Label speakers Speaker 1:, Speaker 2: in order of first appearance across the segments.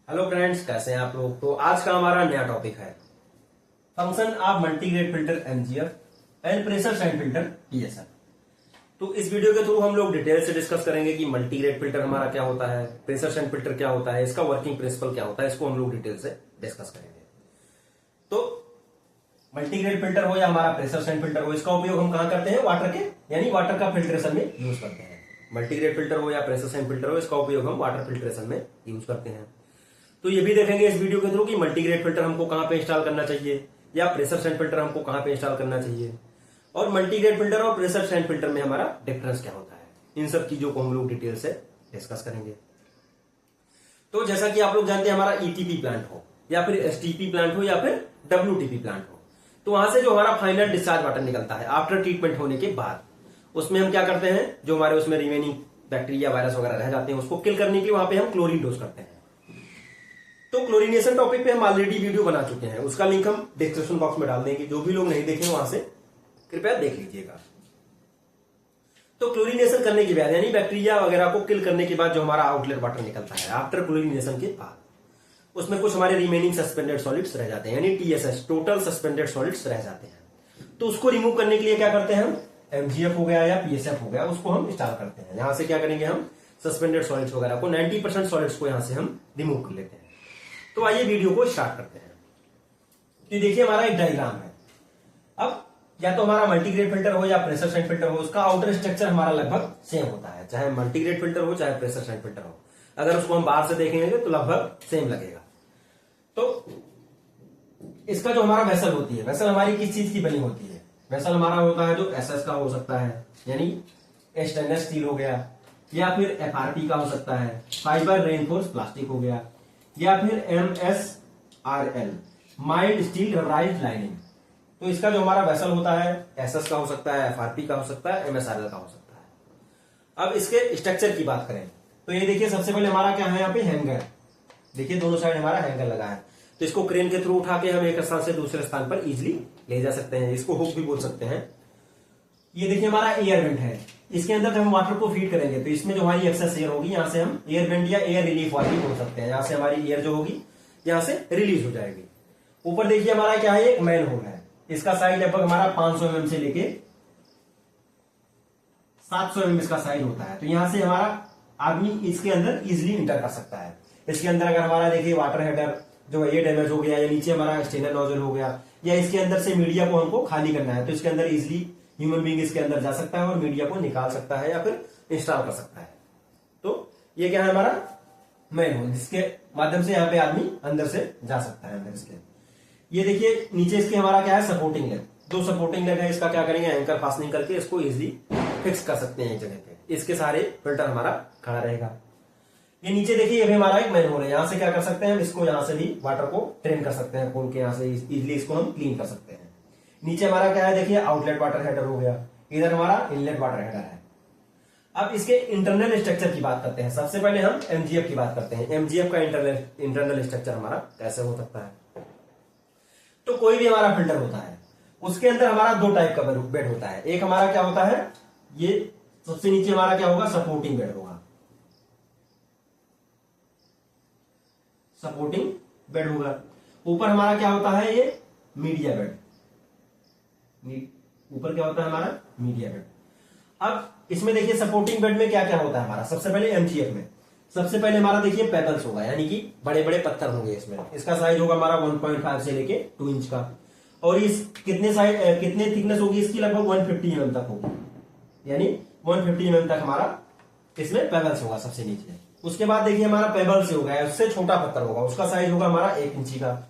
Speaker 1: Hello friends, कैसे हैं आप लोग। तो आज का हमारा नया टॉपिक है function of multigrade filter MGF and pressure sand filter PSF. तो इस वीडियो के थ्रू हम लोग डिटेल से डिस्कस करेंगे कि मल्टीग्रेड फिल्टर हमारा क्या होता है, प्रेशर सैंड फिल्टर क्या होता है, इसका वर्किंग प्रिंसिपल क्या होता है, इसको हम लोग डिटेल से डिस्कस करेंगे। तो मल्टीग्रेड फिल्टर हो या हमारा प्रेशर सैंड फिल्टर हो, इसका उपयोग हम कहां करते हैं, वाटर के यानी वाटर का फिल्ट्रेशन में यूज करते हैं। मल्टीग्रेड फिल्टर हो या प्रेशर सैंड फिल्टर हो, इसका उपयोग हम वाटर फिल्ट्रेशन में यूज करते हैं। तो ये भी देखेंगे इस वीडियो के थ्रू कि मल्टीग्रेड फिल्टर हमको कहां पे इंस्टॉल करना चाहिए या प्रेशर सैंड फिल्टर हमको कहां पे इंस्टॉल करना चाहिए, और मल्टीग्रेड फिल्टर और प्रेशर सैंड फिल्टर में हमारा डिफरेंस क्या होता है। इन सब चीजों को हम लोग डिटेल से डिस्कस करेंगे। तो जैसा कि आप लोग जानते हैं, हमारा ईटीपी प्लांट हो या फिर एसटीपी प्लांट हो या फिर डब्ल्यूटीपी प्लांट हो, तो वहां से जो हमारा फाइनल डिस्चार्ज वाटर निकलता है आफ्टर ट्रीटमेंट होने के बाद, उसमें हम क्या करते हैं, जो हमारे उसमें रिमेनिंग बैक्टीरिया वायरस वगैरह रह जाते हैं उसको किल करने के लिए वहां पे हम क्लोरीन डोज करते हैं। तो क्लोरीनेशन टॉपिक पे हम ऑलरेडी वीडियो बना चुके हैं, उसका लिंक हम डिस्क्रिप्शन बॉक्स में डाल देंगे। जो भी लोग नहीं देखे वहां से कृपया देख लीजिएगा। तो क्लोरीनेशन करने के बाद यानी बैक्टीरिया वगैरह को किल करने के बाद जो हमारा आउटलेट वाटर निकलता है आफ्टर क्लोरीनेशन के बाद, उसमें कुछ हमारे रिमेनिंग सस्पेंडेड सॉलिड्स रह जाते हैं, यानी टीएसएस टोटल सस्पेंडेड सॉलिड्स रह जाते हैं। तो उसको रिमूव करने के लिए क्या करते हैं हम, एमजीएफ हो गया या पीएसएफ हो गया, उसको हम इंस्टॉल करते हैं। यहां से क्या करेंगे, हम सस्पेंडेड सॉलिड्स वगैरह को 90% सॉलिड्स को यहां से हम रिमूव कर लेते हैं। तो आइए वीडियो को स्टार्ट करते हैं। तो देखिए हमारा एक डायग्राम है। अब या तो हमारा मल्टीग्रेड फिल्टर हो या प्रेशर सैंड फिल्टर हो, उसका आउटर स्ट्रक्चर हमारा लगभग सेम होता है, चाहे मल्टीग्रेड फिल्टर हो चाहे प्रेशर सैंड फिल्टर हो। अगर उसको हम बाहर से देखेंगे तो लगभग सेम लगेगा। तो इसका जो हमारा वेसल होती है, वेसल हमारी किस चीज की बनी होती है, वेसल हमारा होता है जो एसएस का हो सकता है, यानी स्टेनलेस स्टील हो गया, या फिर एफआरपी का हो सकता है, फाइबर रेनफोर्स प्लास्टिक हो गया, या फिर MSRL mild steel rubberised lining. तो इसका जो हमारा वेसल होता है एसएस का हो सकता है, एफआरपी का हो सकता है, MSRL का हो सकता है। अब इसके स्ट्रक्चर की बात करें तो ये देखिए, सबसे पहले हमारा क्या है, यहाँ पे हैंगर, देखिए दोनों साइड हमारा हैंगर लगा है। तो इसको क्रेन के थ्रू उठा के हम एक स्थान से दूसरे स्थान पर इजिली ले जा सकते हैं, इसको हुक भी बोल सकते हैं। ये देखिए हमारा एयर वेंट है, इसके अंदर जब हम वाटर को फीड करेंगे तो इसमें जो हमारी एक्सेस एयर होगी, यहां से हम एयर वेंट या एयर रिलीफ वाली बोल सकते हैं। यहां से हमारी एयर जो होगी यहां से रिलीज हो जाएगी। ऊपर देखिए हमारा क्या है, एक मैन होल है, इसका साइज लगभग हमारा 500 mm से लेके 700 mm इसका साइज होता है। तो यहां से हमारा आदमी इसके अंदर इजिली इंटर कर सकता है। इसके अंदर अगर हमारा देखिए वाटर हेडर जो है ये डैमेज हो गया, या नीचे हमारा स्टेनर नोजल हो गया, या इसके अंदर से मीडिया को हमको खाली करना है, तो इसके अंदर इजिली ह्यूमन बीइंग इसके अंदर जा सकता है और मीडिया को निकाल सकता है या फिर इंस्टॉल कर सकता है। तो ये क्या है, हमारा मैन होल, जिसके माध्यम से यहाँ पे आदमी अंदर से जा सकता है अंदर इसके। ये देखिए नीचे इसके हमारा क्या है, सपोर्टिंग लेग, दो सपोर्टिंग लेग है, इसका क्या करेंगे, एंकर फास्टनिंग करके इसको इजिली फिक्स कर सकते हैं एक जगह पे, इसके सारे फिल्टर हमारा खड़ा रहेगा। ये नीचे देखिए ये भी हमारा एक मैन होल है, यहां से क्या कर सकते हैं हम, इसको यहां से भी वाटर को ट्रेन कर सकते हैं, खोल के यहां से इजिली इसको हम क्लीन कर सकते हैं। नीचे हमारा क्या है, देखिए आउटलेट वाटर हेडर हो गया, इधर हमारा इनलेट वाटर हेडर है। अब इसके इंटरनल स्ट्रक्चर की बात करते हैं। सबसे पहले हम एमजीएफ की बात करते हैं। एमजीएफ का इंटरनल स्ट्रक्चर हमारा कैसे हो सकता है। तो कोई भी हमारा फिल्टर होता है, उसके अंदर हमारा दो टाइप का बेड होता है। एक हमारा क्या होता है, ये सबसे नीचे हमारा क्या होगा, सपोर्टिंग बेड होगा, सपोर्टिंग बेड होगा। ऊपर हमारा क्या होता है, ये मीडिया बेड, ऊपर क्या होता है हमारा मीडिया बेड। अब इसमें देखिए सपोर्टिंग बेड में क्या क्या होता है हमारा, सबसे पहले एमजीएफ में सबसे पहले हमारा देखिए पेबल्स होगा, यानी कि बड़े बड़े पत्थर होंगे इसमें। इसका साइज होगा हमारा 1.5 से लेके 2 इंच का, और इस कितने थिकनेस होगी इसकी, लगभग 150 mm तक होगी, यानी 150 mm तक हमारा इसमें पेबल्स होगा सबसे नीचे। उसके बाद देखिए हमारा पेबल्स होगा, उससे छोटा पत्थर होगा, उसका साइज होगा हमारा 1 इंची का,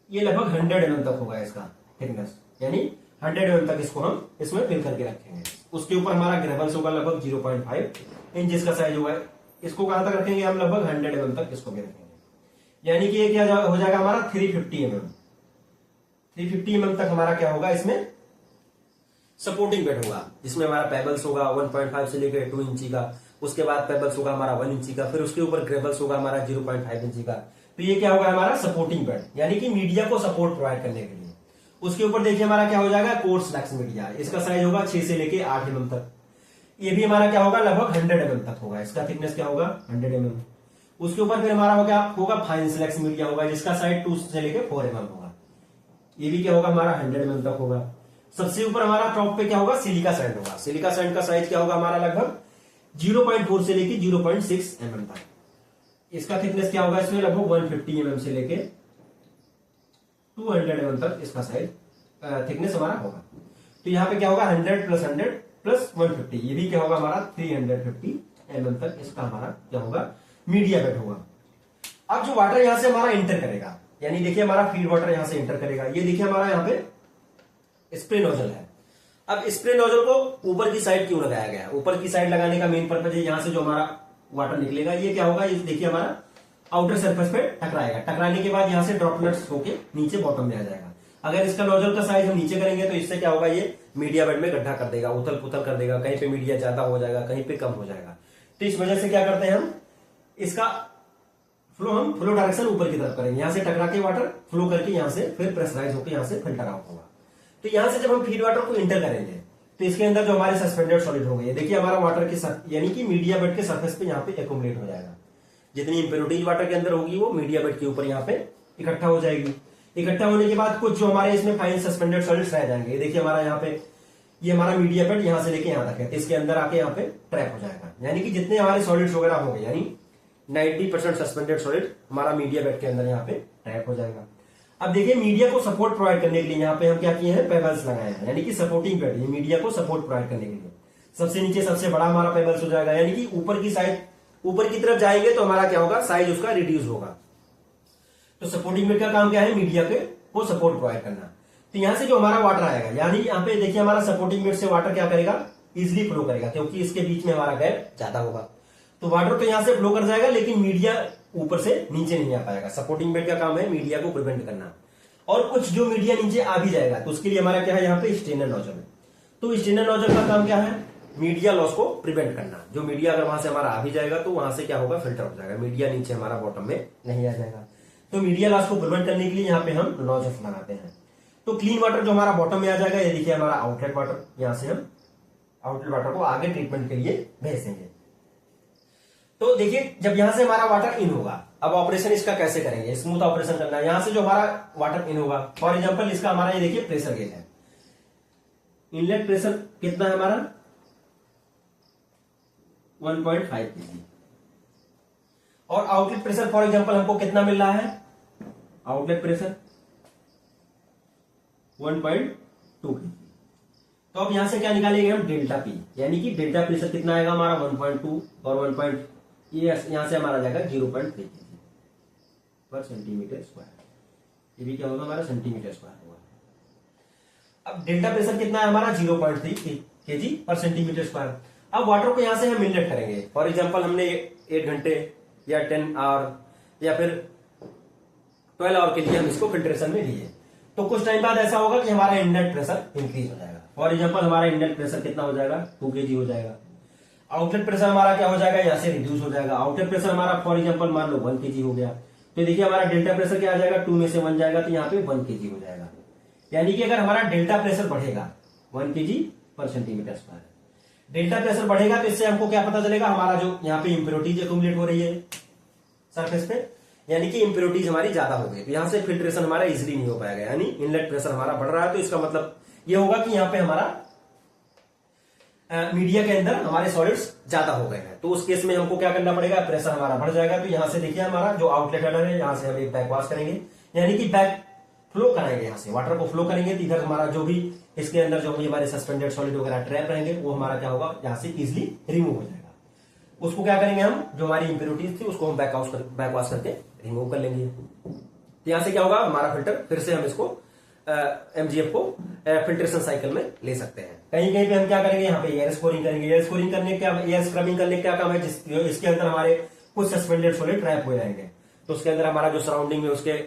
Speaker 1: ये लगभग 100 mm तक होगा इसका थिकनेस, यानी 100 mm तक इसको हम इसमें फिल करके रखेंगे। उसके ऊपर हमारा ग्रेवल्स होगा लगभग 0.5 इंच इसका साइज होगा, इसको कहां तक रखेंगे हम, लगभग 100 mm तक इसको भी रखेंगे, यानी कि ये क्या हो जाएगा हमारा 350 mm। 350 mm तक हमारा क्या होगा, इसमें सपोर्टिंग बेड होगा, जिसमें हमारा पेबल्स होगा 1.5 से लेकर 2 इंची का, उसके बाद पेबल्स होगा हमारा 1 इंची का, फिर उसके ऊपर ग्रेवल्स होगा हमारा 0.5 इंची का। तो ये क्या होगा हमारा सपोर्टिंग बेड, यानी कि मीडिया को सपोर्ट प्रोवाइड करने के लिए। उसके ऊपर देखिए हमारा क्या हो जाएगा, कोर्स लैक्स मीडिया, इसका साइज होगा 6 से लेके 8 mm तक। ये भी हमारा क्या होगा, लगभग 100 mm तक होगा, इसका थिकनेस क्या होगा 100 mm। उसके ऊपर फिर हमारा क्या होगा, फाइन सिलेक्स मीडिया होगा जिसका साइज 2 से लेके 4 mm होगा। ये भी क्या होगा हमारा 100 mm तक होगा। सबसे ऊपर हमारा टॉप पे क्या होगा, सिलिका सैंड होगा। सिलिका सैंड का साइज क्या होगा हमारा लगभग 0.4 से लेके 0.6 mm तक। इसका थिकनेस क्या होगा, इसमें लगभग 150 mm से लेके 200 mm तक इसका साइज थिकनेस हमारा होगा। तो यहाँ पे क्या होगा 100 + 100 + 150, ये भी क्या होगा हमारा 350 mm तक इसका हमारा क्या होगा, मीडिया बेड होगा। अब जो वाटर यहां से हमारा इंटर करेगा, यानी देखिए हमारा फीड वाटर यहां से इंटर करेगा, ये देखिए हमारा यहाँ पे स्प्रे नोजल है। अब स्प्रे नोजल को ऊपर की साइड क्यों लगाया गया है, ऊपर की साइड लगाने का मेन पर्पज है, यहां से जो हमारा वाटर निकलेगा ये क्या होगा, ये देखिए हमारा आउटर सरफेस पे टकराएगा। टकराने के बाद यहां से ड्रॉपलेट्स होके नीचे बॉटम में आ जाएगा। अगर इसका नोजल का साइज हम नीचे करेंगे तो इससे क्या होगा, ये मीडिया बेड में गड्ढा कर देगा, उथल पुथल कर देगा, कहीं पे मीडिया ज्यादा हो जाएगा, कहीं पे कम हो जाएगा। तो इस वजह से क्या करते हैं हम, इसका फ्लो डायरेक्शन ऊपर की तरफ करेंगे। यहां से टकरा के वाटर फ्लो करके यहां से फिर प्रेशराइज होकर यहां से फिल्टर आउट होगा। तो यहां से जब हम फीड वाटर को इंटर करेंगे तो इसके अंदर जो हमारे सस्पेंडेड सॉलिड हो गए, देखिए हमारा वाटर के यानी कि मीडिया बेड के सरफेस पे यहाँ पे एकोमुलेट हो जाएगा। जितनी इंप्योरिटीज वाटर के अंदर होगी वो मीडिया बेड के ऊपर यहाँ पे इकट्ठा हो जाएगी। इकट्ठा होने के बाद कुछ जो हमारे इसमें फाइन सस्पेंडेड सॉलिड्स रह जाएंगे। देखिए हमारा यहाँ पे ये हमारा मीडिया बेड यहाँ से लेके यहाँ तक है, इसके अंदर आके यहाँ पे ट्रैप हो जाएगा। यानी कि जितने हमारे सॉलिड्स वगैरह हो गए, यानी 90% सस्पेंडेड सॉलिड हमारा मीडिया बेड के अंदर यहाँ पे ट्रैप हो जाएगा। अब देखिए मीडिया को सपोर्ट प्रोवाइड करने के लिए यहाँ पे हम क्या किए हैं, पेबल्स लगाए हैं, यानी कि सपोर्टिंग बेड, ये मीडिया को सपोर्ट प्रोवाइड करने के लिए। सबसे नीचे सबसे बड़ा हमारा पेबल्स हो जाएगा, यानी कि ऊपर की साइड ऊपर की तरफ जाएंगे तो हमारा क्या होगा, साइज उसका रिड्यूस होगा। तो सपोर्टिंग बेड का काम क्या है, मीडिया को सपोर्ट प्रोवाइड करना। तो यहां से जो हमारा वाटर आएगा, यानी यहाँ पे देखिए हमारा सपोर्टिंग बेड से वाटर क्या करेगा, इजिली फ्लो करेगा, क्योंकि इसके बीच में हमारा गैप ज्यादा होगा। तो वाटर तो यहां से फ्लो कर जाएगा, लेकिन मीडिया ऊपर से नीचे नहीं आ पाएगा। सपोर्टिंग बेड का काम है मीडिया को प्रिवेंट करना। और कुछ जो मीडिया नीचे आ भी जाएगा तो उसके लिए हमारा क्या है, यहाँ पे स्टेनर नोजल है। तो स्टेनर नोजल का काम क्या है, मीडिया लॉस को प्रिवेंट करना। जो मीडिया अगर वहां से हमारा आ भी जाएगा तो वहां से क्या होगा, फिल्टर हो जाएगा, मीडिया नीचे हमारा बॉटम में नहीं आ जाएगा। तो मीडिया लॉस को प्रिवेंट करने के लिए यहाँ पे हम नोजल लगाते हैं। तो क्लीन वाटर जो हमारा बॉटम में आ जाएगा, ये देखिए हमारा आउटलेट वाटर, यहां से हम आउटलेट वाटर को आगे ट्रीटमेंट के लिए भेज देंगे। तो देखिए जब यहां से हमारा वाटर इन होगा, अब ऑपरेशन इसका कैसे करेंगे, स्मूथ ऑपरेशन करना है। यहां से जो हमारा वाटर इन होगा, फॉर एग्जांपल इसका हमारा ये देखिए प्रेशर गेज है, इनलेट प्रेशर कितना है हमारा 1.5 kg, और आउटलेट प्रेशर फॉर एग्जांपल हमको कितना मिल रहा है, आउटलेट प्रेशर 1.2 kg। तो अब यहां से क्या निकालेंगे हम, डेल्टा पी, यानी कि डेल्टा प्रेशर कितना आएगा हमारा 1.2 और 1. ये यहां से हमारा जाएगा 0.3 kg पर सेंटीमीटर स्क्वायर। ये भी क्या होगा हमारा सेंटीमीटर स्क्वायर होगा। अब डेल्टा प्रेशर कितना है हमारा 0.3 kg पर सेंटीमीटर स्क्वायर। अब वाटर को यहां से हम इनलेट करेंगे, फॉर एग्जांपल हमने 8 घंटे या 10 आवर या फिर 12 आवर के लिए हम इसको फिल्ट्रेशन में लिए। तो कुछ टाइम बाद ऐसा होगा कि हमारा इनलेट प्रेशर इंक्रीज हो जाएगा। फॉर एग्जांपल हमारा इनलेट प्रेशर कितना हो जाएगा, 2 kg हो जाएगा। आउटलेट प्रेशर हमारा क्या हो जाएगा, यहां से रिड्यूस हो जाएगा। आउटलेट प्रेशर हमारा फॉर एग्जांपल मान लो 1 kg हो गया, तो देखिए हमारा डेल्टा प्रेशर क्या आ जाएगा, 2 में से 1 जाएगा तो यहाँ पे 1 kg हो जाएगा। यानी कि अगर हमारा डेल्टा प्रेशर बढ़ेगा 1 kg पर सेंटीमीटर स्क्वायर, डेल्टा प्रेशर बढ़ेगा तो इससे हमको क्या पता चलेगा, हमारा जो यहाँ पे इंप्योरिटीज एक्युमुलेट हो रही है सरफेस पे, यानी कि इंप्योरिटीज हमारी ज्यादा हो गई, तो यहां से फिल्ट्रेशन हमारा इजिली नहीं हो पाएगा। यानी इनलेट प्रेशर हमारा बढ़ रहा है, तो इसका मतलब ये होगा कि यहाँ पे हमारा मीडिया के अंदर हमारे सॉलिड्स ज्यादा हो गए हैं। तो उस केस में हमको क्या करना पड़ेगा, प्रेशर हमारा बढ़ जाएगा। तो यहां से देखिए हमारा जो आउटलेट हेडर है, यहां से हम एक बैक वॉश करेंगे, यानी कि बैक फ्लो कराएंगे, यहां से वाटर को फ्लो करेंगे। तो इधर हमारा जो भी इसके अंदर जो भी हमारे सस्पेंडेड सॉलिड वगैरह ट्रैप रहेंगे वो हमारा क्या होगा, यहां से इजिली रिमूव हो जाएगा। उसको क्या करेंगे हम, जो हमारी इंप्योरिटीज थी उसको हम बैक वॉश करके रिमूव कर लेंगे। तो यहां से क्या होगा, हमारा फिल्टर फिर से हम इसको एमजीएफ को फिल्ट्रेशन साइकिल में ले सकते हैं। कहीं कहीं पे हम क्या करेंगे, यहाँ पे एयर स्कोरिंग करेंगे। एयर स्कोरिंग करने क्या, एयर स्क्रबिंग करने का क्या काम है, इसके अंदर हमारे कुछ सस्पेंडेड सॉलिड ट्रैप हो जाएंगे, तो उसके अंदर हमारा जो सराउंडिंग में उसके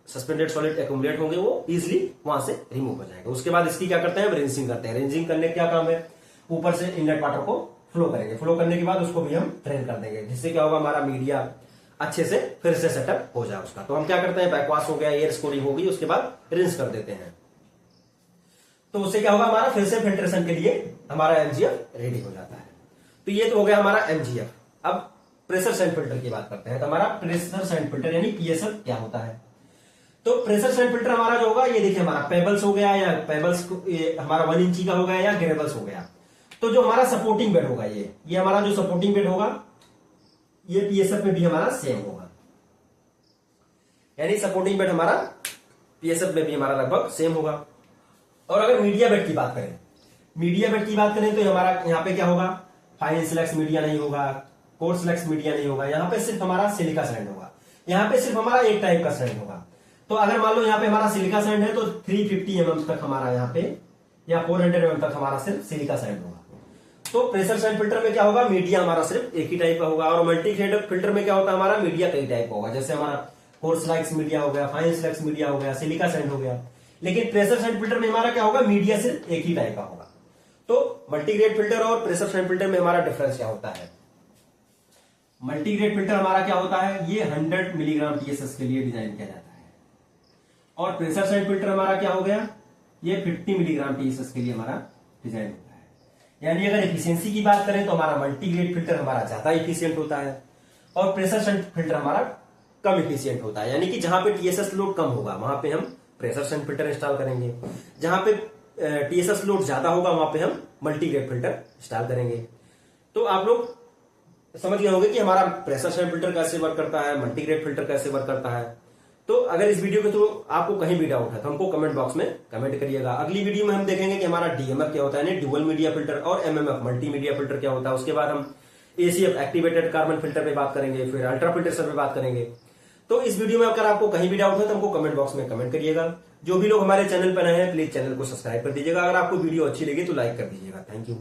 Speaker 1: सस्पेंडेड सॉलिड एक्युमुलेट होंगे वो इजिली वहां से रिमूव हो जाएगा। उसके बाद इसकी क्या करते हैं, रिंसिंग करते हैं। रिंसिंग करने का क्या काम है, ऊपर से इनलेट वाटर को फ्लो करेंगे, फ्लो करने के बाद उसको भी हम ड्रेन कर देंगे, जिससे क्या होगा, हमारा मीडिया अच्छे से फिर से सेटअप हो जाए उसका। तो हम क्या करते हैं, बैकवाश हो गया, एयर स्कोरिंग होगी, उसके बाद रिंस कर देते हैं। तो उससे क्या होगा, हमारा फिर से फिल्ट्रेशन के लिए हमारा एमजीएफ रेडी हो जाता है। तो ये तो हो गया हमारा एमजीएफ। अब प्रेशर सैंड फिल्टर की बात करते हैं। तो हमारा प्रेशर सैंड फिल्टर यानी पीएसएफ क्या होता है। तो प्रेशर सैंड फिल्टर हमारा जो होगा, ये देखिए हमारा पेबल्स हो गया या पेबल्स हमारा 1 इंची का हो गया या ग्रेवल्स हो गया। तो जो हमारा सपोर्टिंग बेड होगा, ये हमारा जो सपोर्टिंग बेड होगा, ये पीएसएफ में भी हमारा सेम होगा। यानी सपोर्टिंग बेड हमारा पीएसएफ में भी हमारा लगभग सेम होगा। और अगर मीडिया बेड की बात करें, तो हमारा यहाँ पे क्या होगा, फाइन सिलेक्स मीडिया नहीं होगा, कोर्स सिलेक्स मीडिया नहीं होगा, यहाँ पे सिर्फ हमारा सिलिका सैंड होगा। यहाँ पे सिर्फ हमारा एक टाइप का सैंड होगा। तो अगर मान लो यहाँ पे हमारा सिलिका सैंड है तो 350 mm तक हमारा यहाँ पे या 400 mm तक हमारा सिर्फ सिलिका सैंड होगा। तो प्रेशर सैंड फिल्टर में क्या होगा, मीडिया हमारा सिर्फ एक ही टाइप का होगा। और मल्टी ग्रेड फिल्टर में क्या होता है, हमारा मीडिया कई टाइप का होगा। जैसे हमारा कोर्स सिलेक्स मीडिया हो गया, फाइन सिलेक्स मीडिया हो गया, सिलिका सैंड हो गया। लेकिन प्रेशर सैंड फिल्टर में हमारा क्या होगा, मीडिया सिर्फ एक ही टाइप का होगा। तो मल्टीग्रेड फिल्टर और प्रेशर सैंड फिल्टर में हमारा डिफरेंस क्या होता है। मल्टीग्रेड फिल्टर हमारा क्या होता है, ये 100 मिलीग्राम टीएसएस के लिए डिजाइन किया जाता है। और प्रेशर सैंड फिल्टर हमारा क्या हो गया, ये 50 मिलीग्राम टीएसएस के लिए हमारा डिजाइन होता है। यानी अगर एफिशिएंसी की बात करें तो हमारा मल्टीग्रेड फिल्टर हमारा ज्यादा इफिशियंट होता है और प्रेशर सैंड फिल्टर हमारा कम इफिशियंट होता है। यानी कि जहां पे टीएसएस लोड कम होगा वहां पे हम प्रेशर सैंड फिल्टर इंस्टॉल करेंगे, जहां पे टीएसएस लोड ज्यादा होगा वहां पे हम मल्टीग्रेड फिल्टर इंस्टॉल करेंगे। तो आप लोग समझ गए होंगे कि हमारा प्रेशर सैंड फिल्टर कैसे वर्क करता है, मल्टीग्रेड फिल्टर कैसे वर्क करता है। तो अगर इस वीडियो के थ्रू आपको कहीं भी डाउट है तो हमको कमेंट बॉक्स में कमेंट करिएगा। अगली वीडियो में हम देखेंगे कि हमारा डीएमएफ क्या होता है, यानी डुअल मीडिया फिल्टर, और एमएमएफ मल्टी मीडिया फिल्टर क्या होता है। उसके बाद हम एसीएफ एक्टिवेटेड कार्बन फिल्टर पे बात करेंगे, फिर अल्ट्रा फिल्टर पे बात करेंगे। तो इस वीडियो में अगर आपको कहीं भी डाउट है तो हमको कमेंट बॉक्स में कमेंट करिएगा। जो भी लोग हमारे चैनल पर नए हैं प्लीज चैनल को सब्सक्राइब कर दीजिएगा। अगर आपको वीडियो अच्छी लगी तो लाइक कर दीजिएगा। Thank you.